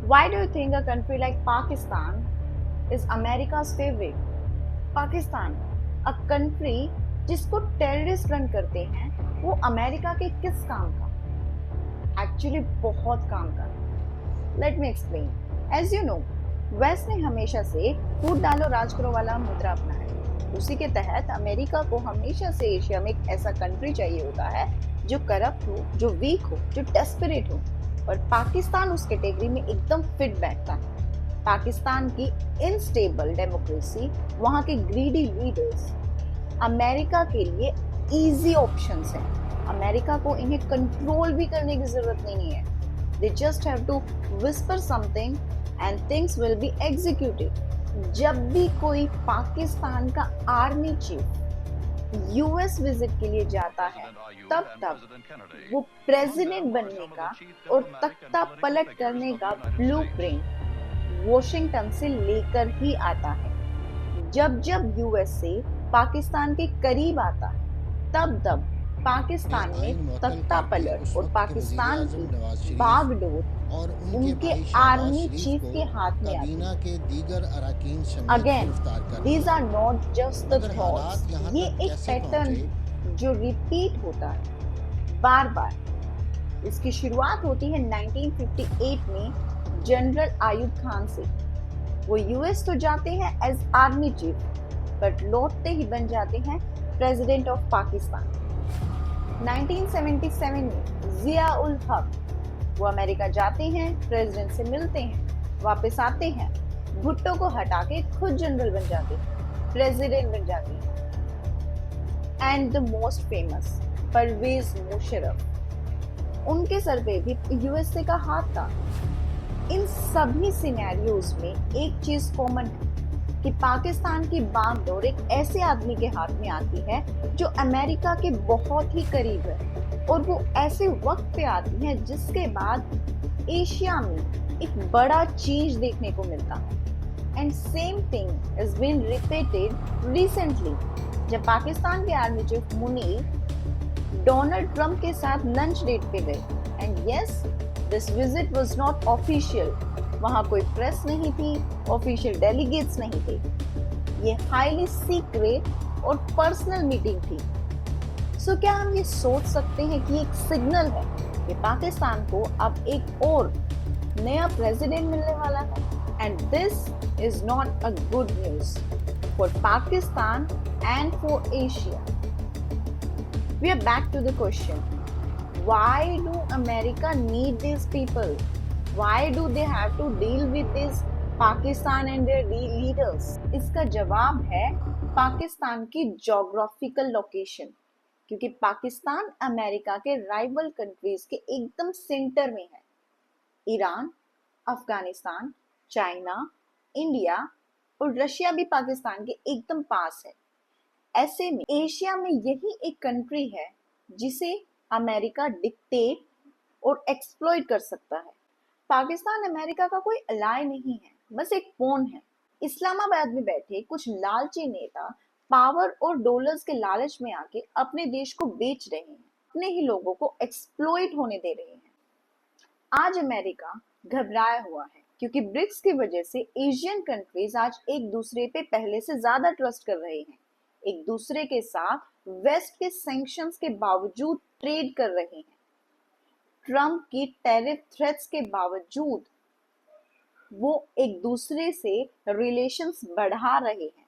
Why do you think a country like Pakistan is America's favorite? Pakistan, a country जिसको terrorist run करते हैं, वो America के किस काम का? एक्चुअली बहुत काम का। Let me explain. As you know, west ने हमेशा से फूट डालो राज करो वाला मुद्रा अपनाया है। उसी के तहत अमेरिका को हमेशा से एशिया में एक ऐसा कंट्री चाहिए होता है जो करप्ट हो, जो वीक हो, जो डेस्परेट हो, और पाकिस्तान उस कैटेगरी में एकदम फिट बैठता है। पाकिस्तान की इनस्टेबल डेमोक्रेसी, वहां के ग्रीडी लीडर्स अमेरिका के लिए इजी ऑप्शंस हैं। अमेरिका को इन्हें कंट्रोल भी करने की जरूरत नहीं है। They just have to whisper something and things will be executed. जब भी कोई पाकिस्तान का आर्मी चीफ यूएस विजिट के लिए जाता है, तब वो प्रेसिडेंट बनने का और तख्ता पलट करने का ब्लूप्रिंट वॉशिंगटन से लेकर ही आता है। जब जब यूएस से पाकिस्तान के करीब आता है, तब पाकिस्तान में तख्ता पलट और पाकिस्तान की बागडोर और उनके आर्मी चीफ के हाथ में आती है। Again, these are not just the thoughts, ये एक पैटर्न है जो रिपीट होता है बार बार। इसकी शुरुआत होती है 1958 में जनरल आयुब खान से। वो यूएस तो जाते हैं एज आर्मी चीफ, बट लौटते ही बन जाते हैं प्रेसिडेंट ऑफ पाकिस्तान। 1977 में जिया उल हक, वो अमेरिका जाते हैं, प्रेसिडेंट से मिलते हैं, वापस आते हैं, भुट्टो को हटा के खुद जनरल बन जाते हैं, प्रेसिडेंट बन जाते हैं। And the most famous Parvez Musharraf, उनके सर पे भी यूएसए का हाथ था। इन सभी सिनेरियोज में एक चीज कॉमन है कि पाकिस्तान की बागडोर एक ऐसे आदमी के हाथ में आती है जो अमेरिका के बहुत ही करीब है, और वो ऐसे वक्त पे आती है जिसके बाद एशिया में एक बड़ा चेंज देखने को मिलता है। And same thing is been repeated recently, जब पाकिस्तान के army chief Munir Donald Trump के साथ लंच डेट पे गए। And yes, this visit was not official, वहां कोई प्रेस नहीं थी, ऑफिशियल डेलीगेट्स नहीं थे, ये हाईली सीक्रेट और पर्सनल मीटिंग थी। सो क्या हम ये सोच सकते हैं कि एक सिग्नल है कि पाकिस्तान को अब एक और नया प्रेसिडेंट मिलने वाला है? And this is not a good news for Pakistan and for Asia. We are back to the question, why do America need these people? Why do they have to deal with this Pakistan and their leaders? इसका जवाब है पाकिस्तान की geographical location, क्योंकि Pakistan America के rival countries के एकदम centre में है। ईरान, अफगानिस्तान, चाइना, इंडिया और रशिया भी पाकिस्तान के एकदम पास है। ऐसे में एशिया में यही एक कंट्री है जिसे अमेरिका डिक्टेट और एक्सप्लॉइट कर सकता है। पाकिस्तान अमेरिका का कोई अलाय नहीं है, बस एक पॉन है। इस्लामाबाद में बैठे कुछ लालची नेता पावर और डॉलर्स के लालच में आके अपने देश को बेच रहे हैं, अपने ही लोगों को एक्सप्लॉइट होने दे रहे हैं। आज अमेरिका घबराया हुआ है क्योंकि ब्रिक्स की वजह से एशियन कंट्रीज आज एक दूसरे पे पहले से ज्यादा ट्रस्ट कर रहे हैं, एक दूसरे के साथ वेस्ट के सैंक्शंस के बावजूद ट्रेड कर रहे हैं। ट्रंप की टैरिफ थ्रेट्स के बावजूद वो एक दूसरे से रिलेशंस बढ़ा रहे हैं।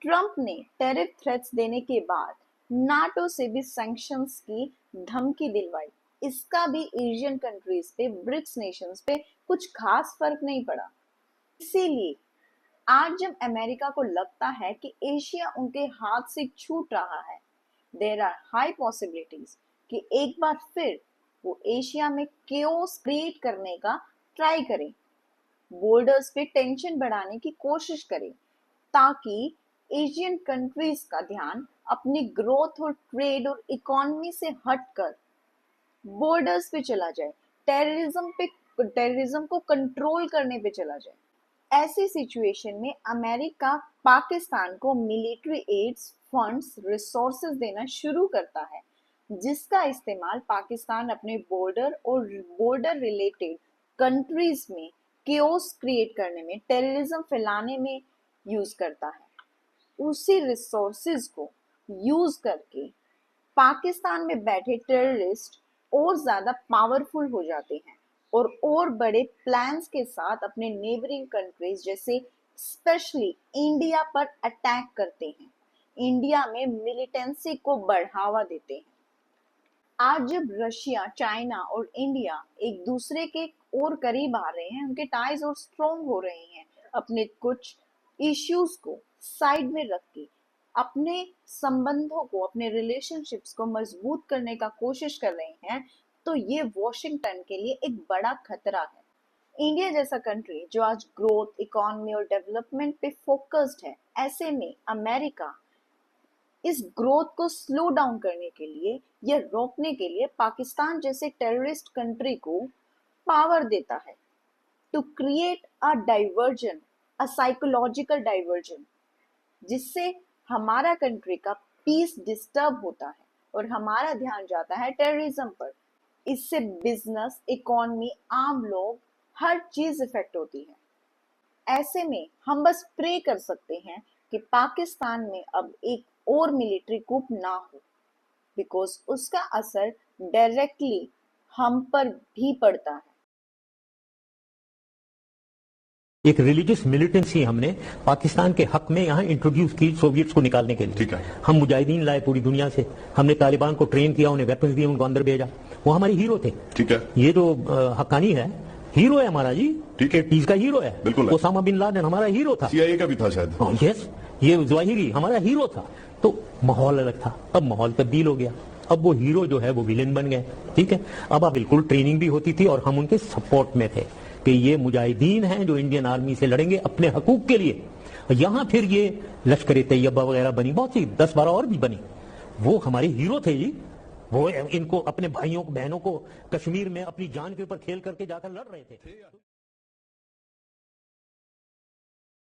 ट्रंप ने टैरिफ थ्रेट्स देने के बाद नाटो से भी सैंक्शंस की धमकी दिलवाई। इसका भी एशियन कंट्रीज पे, ब्रिक्स नेशंस पे कुछ खास फर्क नहीं पड़ा। इसीलिए आज जब अमेरिका को लगता है कि एशिया उनके हाथ से छूट रहा है, देयर आर हाई पॉसिबिलिटीज कि एक बार फिर वो एशिया में केओस क्रिएट करने का ट्राई करें, बॉर्डर्स पे टेंशन बढ़ाने की कोशिश करें, ताकि एशियन कंट्रीज का ध्यान अपनी ग्रोथ और ट्रेड और इकोनॉमी से हटकर बॉर्डर्स पे चला जाए, टेररिज्म को कंट्रोल करने पे चला जाए। ऐसी सिचुएशन में अमेरिका पाकिस्तान को मिलिट्री एड्स, फंड्स, रिसोर्सेज देना शुरू करता है, जिसका इस्तेमाल पाकिस्तान अपने बॉर्डर और बॉर्डर रिलेटेड कंट्रीज में केओस क्रिएट करने में, टेररिज्म फैलाने में यूज करता है। उसी रिसोर्सेज को यूज करके पाकिस्तान में बैठे टेररिस्ट और ज्यादा पावरफुल हो जाते हैं और बड़े प्लान्स के साथ अपने नेबरिंग कंट्रीज जैसे स्पेशली इंडिया पर अटैक करते हैं, इंडिया में मिलिटेंसी को बढ़ावा देते हैं। आज जब रशिया, चाइना और इंडिया एक दूसरे के और करीब आ रहे हैं, उनके टाइज और स्ट्रॉन्ग हो रहे हैं, अपने कुछ इश्यूज को साइड में रख के अपने संबंधों को, अपने रिलेशनशिप्स को मजबूत करने का कोशिश कर रहे हैं, तो ये वॉशिंगटन के लिए एक बड़ा खतरा है। इंडिया जैसा कंट्री जो आज ग्रोथ, इकोनॉमी और डेवलपमेंट पे फोकस्ड है, ऐसे में अमेरिका इस ग्रोथ को स्लो डाउन करने के लिए या रोकने के लिए पाकिस्तान जैसे टेररिस्ट कंट्री को पावर देता है to create a diversion, a psychological diversion, जिससे हमारा कंट्री का पीस डिस्टर्ब होता है और हमारा ध्यान जाता है टेररिज्म पर। इससे बिजनेस, इकोनॉमी, आम लोग, हर चीज इफेक्ट होती है। ऐसे में हम बस प्रे कर सकते हैं कि पाकिस्तान में अब एक और मिलिट्री कूप ना हो, बिकॉज उसका असर डायरेक्टली हम पर भी पड़ता है। एक रिलीजियस मिलिटेंसी हमने पाकिस्तान के हक में यहाँ इंट्रोड्यूस की सोवियट्स को निकालने के लिए। ठीक है। हम मुजाहिदीन लाए पूरी दुनिया से, हमने तालिबान को ट्रेन किया, उन्हें वेपन्स दिए, उनको अंदर भेजा, वो हमारे हीरो थे। ठीक है। ये जो हक्कानी है, हीरो है हमारा जी, ठीक है। पीस का हीरो है, बिल्कुल। ओसामा बिन लादेन हमारा हीरो था, CIA का भी था शायद। यस, ये ज़वाहिरी हमारा हीरो था। तो माहौल अलग था, अब माहौल तब्दील हो गया, अब वो हीरो जो है वो विलेन बन गए। ठीक है, अब बिल्कुल ट्रेनिंग भी होती थी और हम उनके सपोर्ट में थे कि ये मुजाहिदीन हैं जो इंडियन आर्मी से लड़ेंगे अपने हकूक के लिए। यहां फिर ये लश्कर तैयबा वगैरह बनी, बहुत सी 10-12 और भी बनी, वो हमारे हीरो थे जी। वो इनको अपने भाइयों बहनों को कश्मीर में अपनी जान के ऊपर खेल करके जाकर लड़ रहे थे।